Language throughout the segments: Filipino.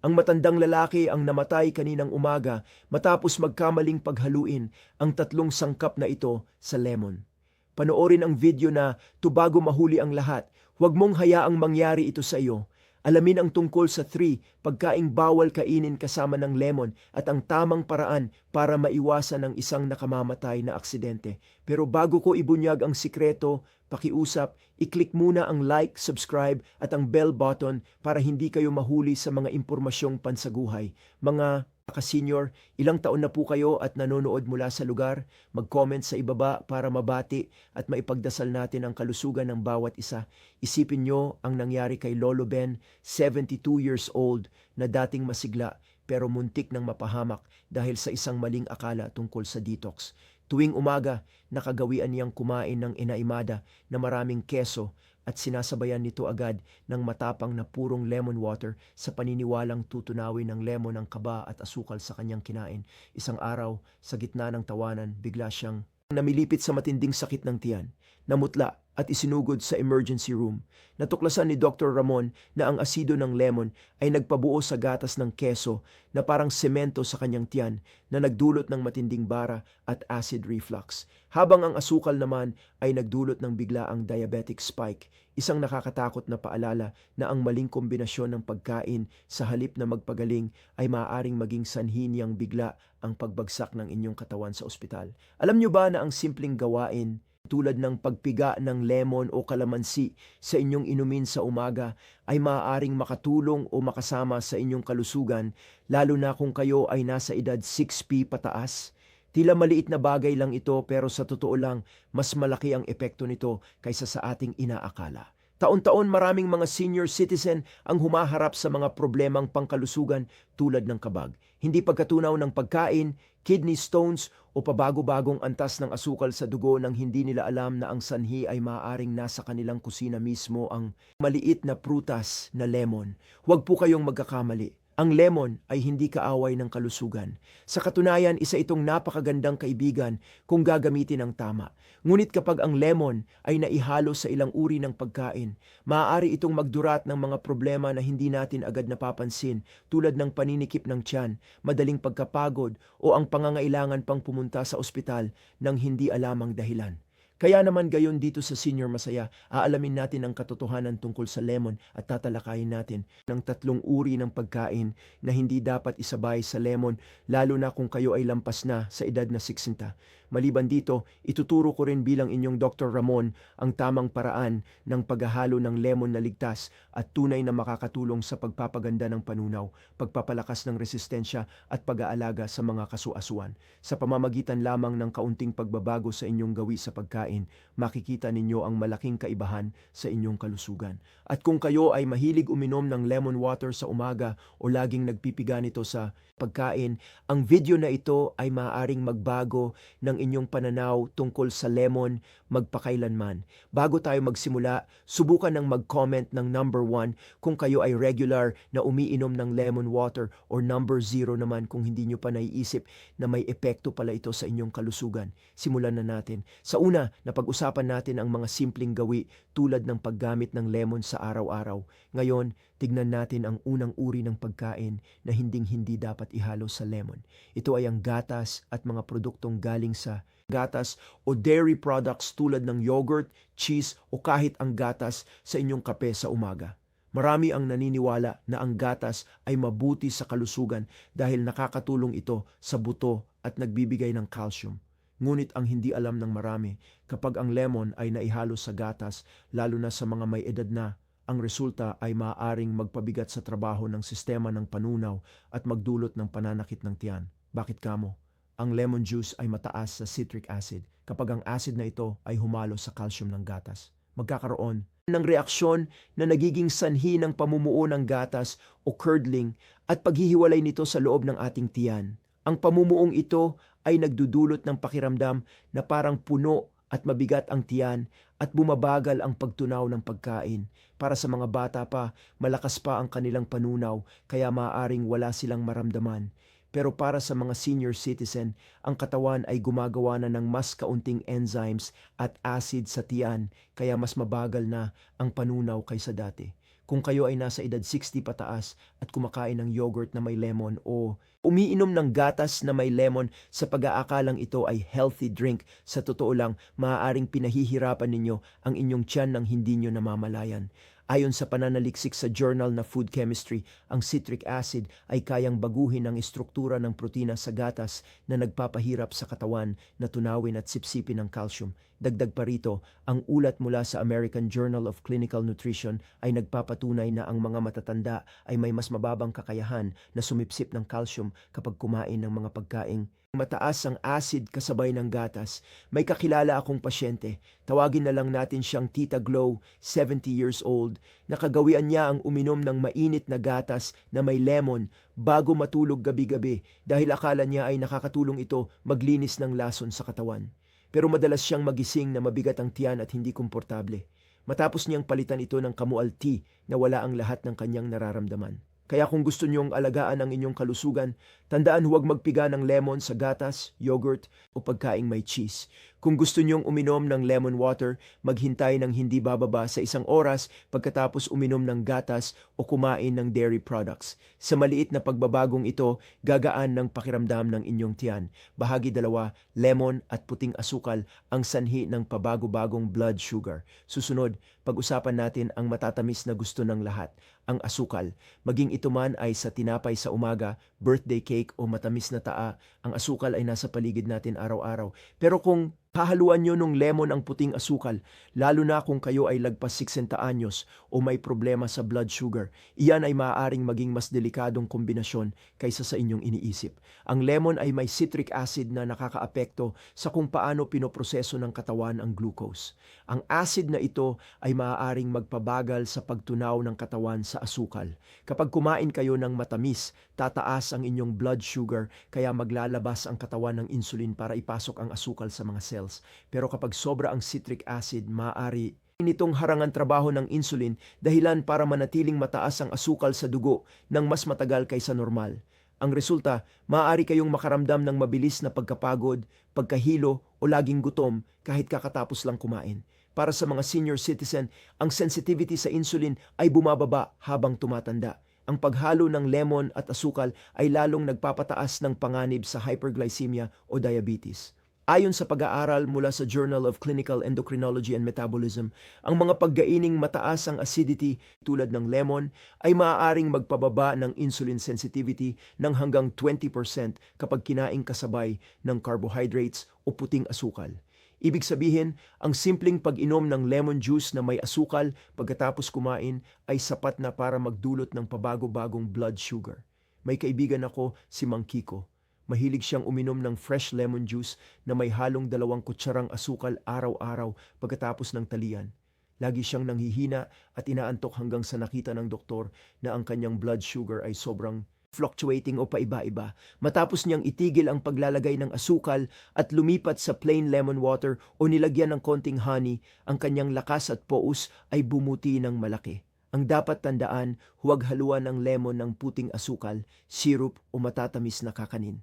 Ang matandang lalaki ang namatay kaninang umaga matapos magkamaling paghaluin ang tatlong sangkap na ito sa lemon. Panoorin ang video na "To bago mahuli ang lahat, huwag mong hayaang mangyari ito sa iyo." Alamin ang tungkol sa 3 pagkaing bawal kainin kasama ng lemon at ang tamang paraan para maiwasan ang isang nakamamatay na aksidente. Pero bago ko ibunyag ang sikreto, pakiusap, i-click muna ang like, subscribe at ang bell button para hindi kayo mahuli sa mga impormasyong pansaguhay. Mga ka-senior, ilang taon na po kayo at nanonood mula sa lugar? Mag-comment sa ibaba para mabati at maipagdasal natin ang kalusugan ng bawat isa. Isipin nyo ang nangyari kay Lolo Ben, 72 years old, na dating masigla pero muntik nang mapahamak dahil sa isang maling akala tungkol sa detox. Tuwing umaga, nakagawian niyang kumain ng inaimada na maraming keso at sinasabayan nito agad ng matapang na purong lemon water sa paniniwalang tutunawin ng lemon ang kaba at asukal sa kanyang kinain. Isang araw, sa gitna ng tawanan, bigla siyang namilipit sa matinding sakit ng tiyan, namutla at isinugod sa emergency room. Natuklasan ni Dr. Ramon na ang asido ng lemon ay nagpabuo sa gatas ng keso na parang semento sa kanyang tiyan na nagdulot ng matinding bara at acid reflux. Habang ang asukal naman ay nagdulot ng biglaang diabetic spike, isang nakakatakot na paalala na ang maling kombinasyon ng pagkain sa halip na magpagaling ay maaaring maging sanhi niyang bigla ang pagbagsak ng inyong katawan sa ospital. Alam niyo ba na ang simpleng gawain tulad ng pagpiga ng lemon o kalamansi sa inyong inumin sa umaga ay maaaring makatulong o makasama sa inyong kalusugan, lalo na kung kayo ay nasa edad 6P pataas? Tila maliit na bagay lang ito pero sa totoo lang, mas malaki ang epekto nito kaysa sa ating inaakala. Taon-taon maraming mga senior citizen ang humaharap sa mga problemang pangkalusugan tulad ng kabag, hindi pagkatunaw ng pagkain, kidney stones o pabago-bagong antas ng asukal sa dugo nang hindi nila alam na ang sanhi ay maaaring nasa kanilang kusina mismo, ang maliit na prutas na lemon. Huwag po kayong magkakamali. Ang lemon ay hindi kaaway ng kalusugan. Sa katunayan, isa itong napakagandang kaibigan kung gagamitin ng tama. Ngunit kapag ang lemon ay naihalo sa ilang uri ng pagkain, maaari itong magdurat ng mga problema na hindi natin agad napapansin, tulad ng paninikip ng tiyan, madaling pagkapagod o ang pangangailangan pang pumunta sa ospital ng hindi alamang dahilan. Kaya naman gayon dito sa Senior Masaya, aalamin natin ang katotohanan tungkol sa lemon at tatalakayin natin ng 3 uri ng pagkain na hindi dapat isabay sa lemon, lalo na kung kayo ay lampas na sa edad na 60. Maliban dito, ituturo ko rin bilang inyong Dr. Ramon ang tamang paraan ng paghahalo ng lemon na ligtas at tunay na makakatulong sa pagpapaganda ng panunaw, pagpapalakas ng resistensya at pag-aalaga sa mga kasuasuan. Sa pamamagitan lamang ng kaunting pagbabago sa inyong gawi sa pagkain, makikita ninyo ang malaking kaibahan sa inyong kalusugan. At kung kayo ay mahilig uminom ng lemon water sa umaga o laging nagpipiga nito sa pagkain, ang video na ito ay maaaring magbago ng inyong pananaw tungkol sa lemon magpakailanman. Bago tayo magsimula, subukan ng mag-comment ng number 1 kung kayo ay regular na umiinom ng lemon water or number 0 naman kung hindi nyo pa naiisip na may epekto pala ito sa inyong kalusugan. Simulan na natin. Sa una, napag-usapan natin ang mga simpleng gawi tulad ng paggamit ng lemon sa araw-araw. Ngayon, tignan natin ang unang uri ng pagkain na hinding-hindi dapat ihalo sa lemon. Ito ay ang gatas at mga produktong galing sa gatas o dairy products tulad ng yogurt, cheese o kahit ang gatas sa inyong kape sa umaga. Marami ang naniniwala na ang gatas ay mabuti sa kalusugan dahil nakakatulong ito sa buto at nagbibigay ng calcium. Ngunit ang hindi alam ng marami, kapag ang lemon ay naihalo sa gatas, lalo na sa mga may edad na, ang resulta ay maaaring magpabigat sa trabaho ng sistema ng panunaw at magdulot ng pananakit ng tiyan. Bakit kamo? Ang lemon juice ay mataas sa citric acid. Kapag ang acid na ito ay humalo sa calcium ng gatas, magkakaroon ng reaksyon na nagiging sanhi ng pamumuo ng gatas o curdling at paghihiwalay nito sa loob ng ating tiyan. Ang pamumuong ito ay nagdudulot ng pakiramdam na parang puno at mabigat ang tiyan at bumabagal ang pagtunaw ng pagkain. Para sa mga bata pa, malakas pa ang kanilang panunaw kaya maaaring wala silang maramdaman. Pero para sa mga senior citizen, ang katawan ay gumagawa na ng mas kaunting enzymes at acid sa tiyan kaya mas mabagal na ang panunaw kaysa dati. Kung kayo ay nasa edad 60 pataas at kumakain ng yogurt na may lemon o umiinom ng gatas na may lemon sa pag-aakalang ito ay healthy drink, sa totoo lang, maaaring pinahihirapan ninyo ang inyong tiyan ng hindi nyo namamalayan. Ayon sa pananaliksik sa journal na Food Chemistry, ang citric acid ay kayang baguhin ang estruktura ng protina sa gatas na nagpapahirap sa katawan na tunawin at sipsipin ng calcium. Dagdag pa rito, ang ulat mula sa American Journal of Clinical Nutrition ay nagpapatunay na ang mga matatanda ay may mas mababang kakayahan na sumipsip ng calcium kapag kumain ng mga pagkaing mataas ang acid kasabay ng gatas. May kakilala akong pasyente, tawagin na lang natin siyang Tita Glow, 70 years old. Nakagawian niya ang uminom ng mainit na gatas na may lemon bago matulog gabi-gabi dahil akala niya ay nakakatulong ito maglinis ng lason sa katawan. Pero madalas siyang magising na mabigat ang tiyan at hindi komportable. Matapos niyang palitan ito ng Camual tea na wala ang lahat ng kanyang nararamdaman. Kaya kung gusto niyong alagaan ang inyong kalusugan, tandaan huwag magpiga ng lemon sa gatas, yogurt o pagkaing may cheese. Kung gusto niyong uminom ng lemon water, maghintay ng hindi bababa sa 1 oras pagkatapos uminom ng gatas o kumain ng dairy products. Sa maliit na pagbabagong ito, gagaan ng pakiramdam ng inyong tiyan. Bahagi 2, lemon at puting asukal ang sanhi ng pabago-bagong blood sugar. Susunod, pag-usapan natin ang matatamis na gusto ng lahat, ang asukal. Maging ito man ay sa tinapay sa umaga, birthday cake o matamis na taa, ang asukal ay nasa paligid natin araw-araw. Pero kung hahaluan nyo ng lemon ang puting asukal, lalo na kung kayo ay lagpas 60 anyos o may problema sa blood sugar, iyan ay maaaring maging mas delikadong kombinasyon kaysa sa inyong iniisip. Ang lemon ay may citric acid na nakakaapekto sa kung paano pinoproseso ng katawan ang glucose. Ang acid na ito ay maaaring magpabagal sa pagtunaw ng katawan sa asukal. Kapag kumain kayo ng matamis, tataas ang inyong blood sugar kaya maglalabas ang katawan ng insulin para ipasok ang asukal sa mga cells. Pero kapag sobra ang citric acid, maaari nitong harangan trabaho ng insulin, dahilan para manatiling mataas ang asukal sa dugo ng mas matagal kaysa normal. Ang resulta, maaari kayong makaramdam ng mabilis na pagkapagod, pagkahilo o laging gutom kahit kakatapos lang kumain. Para sa mga senior citizen, ang sensitivity sa insulin ay bumababa habang tumatanda. Ang paghalo ng lemon at asukal ay lalong nagpapataas ng panganib sa hyperglycemia o diabetes. Ayon sa pag-aaral mula sa Journal of Clinical Endocrinology and Metabolism, ang mga paggaining mataas ang acidity tulad ng lemon ay maaaring magpababa ng insulin sensitivity ng hanggang 20% kapag kinaing kasabay ng carbohydrates o puting asukal. Ibig sabihin, ang simpleng pag-inom ng lemon juice na may asukal pagkatapos kumain ay sapat na para magdulot ng pabago-bagong blood sugar. May kaibigan ako, si Mang Kiko. Mahilig siyang uminom ng fresh lemon juice na may halong 2 kutsarang asukal araw-araw pagkatapos ng talian. Lagi siyang nanghihina at inaantok hanggang sa nakita ng doktor na ang kanyang blood sugar ay sobrang fluctuating o paiba-iba. Matapos niyang itigil ang paglalagay ng asukal at lumipat sa plain lemon water o nilagyan ng konting honey, ang kanyang lakas at poos ay bumuti ng malaki. Ang dapat tandaan, huwag haluan ng lemon ng puting asukal, syrup o matatamis na kakanin.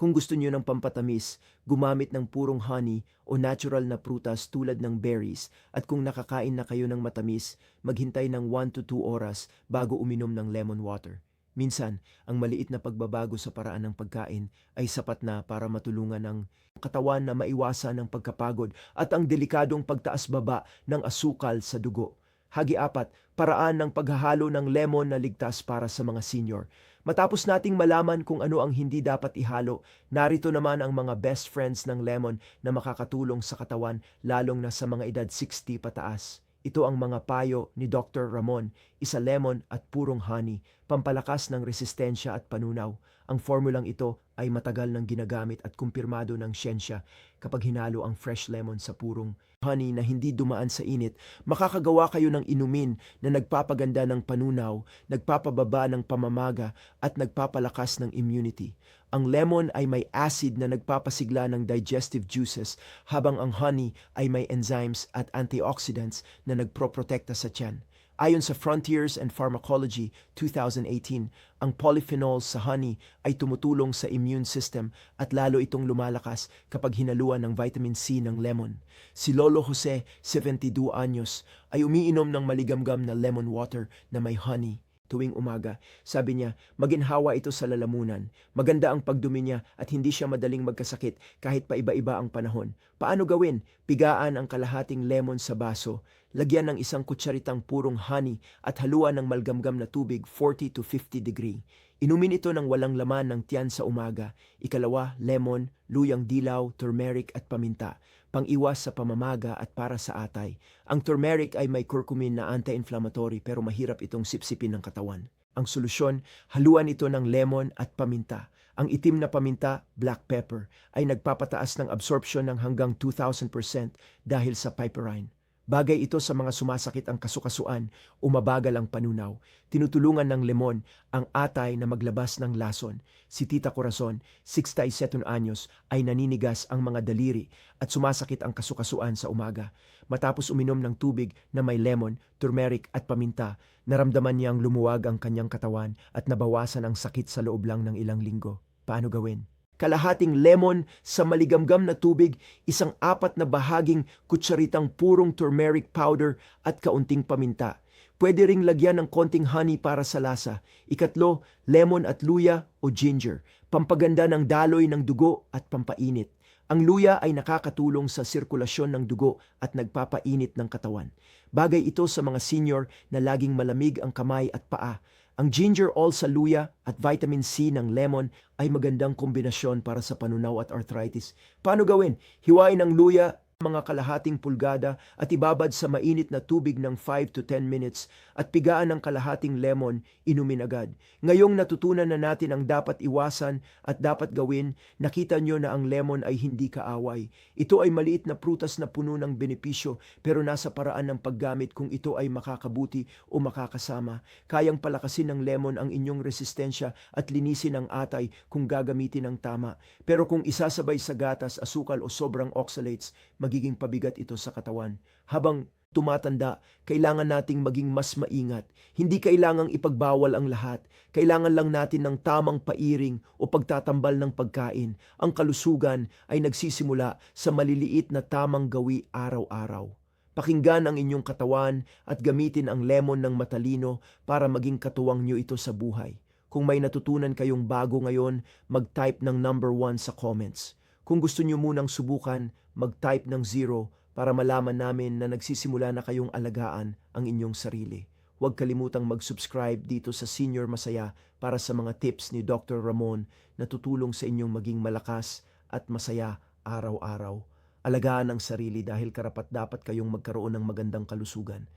Kung gusto niyo ng pampatamis, gumamit ng purong honey o natural na prutas tulad ng berries, at kung nakakain na kayo ng matamis, maghintay ng 1 to 2 oras bago uminom ng lemon water. Minsan, ang maliit na pagbabago sa paraan ng pagkain ay sapat na para matulungan ang katawan na maiwasan ng pagkapagod at ang delikadong pagtaas-baba ng asukal sa dugo. Hagi 4, paraan ng paghahalo ng lemon na ligtas para sa mga senior. Matapos nating malaman kung ano ang hindi dapat ihalo, narito naman ang mga best friends ng lemon na makakatulong sa katawan lalong na sa mga edad 60 pataas. Ito ang mga payo ni Dr. Ramon, isa lemon at purong honey, pampalakas ng resistensya at panunaw. Ang formulang ito ay matagal nang ginagamit at kumpirmado ng siyensya. Kapag hinalo ang fresh lemon sa purong honey na hindi dumaan sa init, makakagawa kayo ng inumin na nagpapaganda ng panunaw, nagpapababa ng pamamaga at nagpapalakas ng immunity. Ang lemon ay may acid na nagpapasigla ng digestive juices, habang ang honey ay may enzymes at antioxidants na nagproprotekta sa tiyan. Ayon sa Frontiers and Pharmacology 2018, ang polyphenols sa honey ay tumutulong sa immune system at lalo itong lumalakas kapag hinaluan ng vitamin C ng lemon. Si Lolo Jose, 72 anyos, ay umiinom ng maligamgam na lemon water na may honey tuwing umaga. Sabi niya, maginhawa ito sa lalamunan. Maganda ang pagdumi niya at hindi siya madaling magkasakit kahit pa iba-iba ang panahon. Paano gawin? Pigaan ang kalahating lemon sa baso, lagyan ng isang kutsaritang purong honey at haluan ng malgamgam na tubig 40 to 50 degree. Inumin ito ng walang laman ng tiyan sa umaga. Ikalawa, lemon, luyang dilaw, turmeric at paminta. Pang-iwas sa pamamaga at para sa atay. Ang turmeric ay may curcumin na anti-inflammatory pero mahirap itong sipsipin ng katawan. Ang solusyon, haluan ito ng lemon at paminta. Ang itim na paminta, black pepper, ay nagpapataas ng absorption ng hanggang 2,000% dahil sa piperine. Bagay ito sa mga sumasakit ang kasukasuan, umabagal ang panunaw. Tinutulungan ng lemon ang atay na maglabas ng lason. Si Tita Corazon, 67 anyos, ay naninigas ang mga daliri at sumasakit ang kasukasuan sa umaga. Matapos uminom ng tubig na may lemon, turmeric at paminta, naramdaman niyang lumuwag ang kanyang katawan at nabawasan ang sakit sa loob lang ng ilang linggo. Paano gawin? Kalahating lemon sa maligamgam na tubig, isang 4 na bahaging kutsaritang purong turmeric powder at kaunting paminta. Pwede ring lagyan ng konting honey para sa lasa. Ikatlo, lemon at luya o ginger, pampaganda ng daloy ng dugo at pampainit. Ang luya ay nakakatulong sa sirkulasyon ng dugo at nagpapainit ng katawan. Bagay ito sa mga senior na laging malamig ang kamay at paa. Ang ginger oil sa luya at vitamin C ng lemon ay magandang kombinasyon para sa panunaw at arthritis. Paano gawin? Hiwain ang luya mga kalahating pulgada at ibabad sa mainit na tubig ng 5 to 10 minutes at pigaan ng kalahating lemon, inumin agad. Ngayong natutunan na natin ang dapat iwasan at dapat gawin, nakita nyo na ang lemon ay hindi kaaway. Ito ay maliit na prutas na puno ng benepisyo pero nasa paraan ng paggamit kung ito ay makakabuti o makakasama. Kayang palakasin ng lemon ang inyong resistensya at linisin ang atay kung gagamitin ng tama. Pero kung isasabay sa gatas, asukal o sobrang oxalates, magiging pabigat ito sa katawan. Habang tumatanda, kailangan nating maging mas maingat. Hindi kailangang ipagbawal ang lahat. Kailangan lang natin ng tamang pairing o pagtatambal ng pagkain. Ang kalusugan ay nagsisimula sa maliliit na tamang gawi araw-araw. Pakinggan ang inyong katawan at gamitin ang lemon ng matalino para maging katuwang nyo ito sa buhay. Kung may natutunan kayong bago ngayon, mag-type ng number 1 sa comments. Kung gusto nyo munang subukan, mag-type ng 0 para malaman namin na nagsisimula na kayong alagaan ang inyong sarili. Huwag kalimutang mag-subscribe dito sa Senior Masaya para sa mga tips ni Dr. Ramon na tutulong sa inyong maging malakas at masaya araw-araw. Alagaan ang sarili dahil karapat-dapat kayong magkaroon ng magandang kalusugan.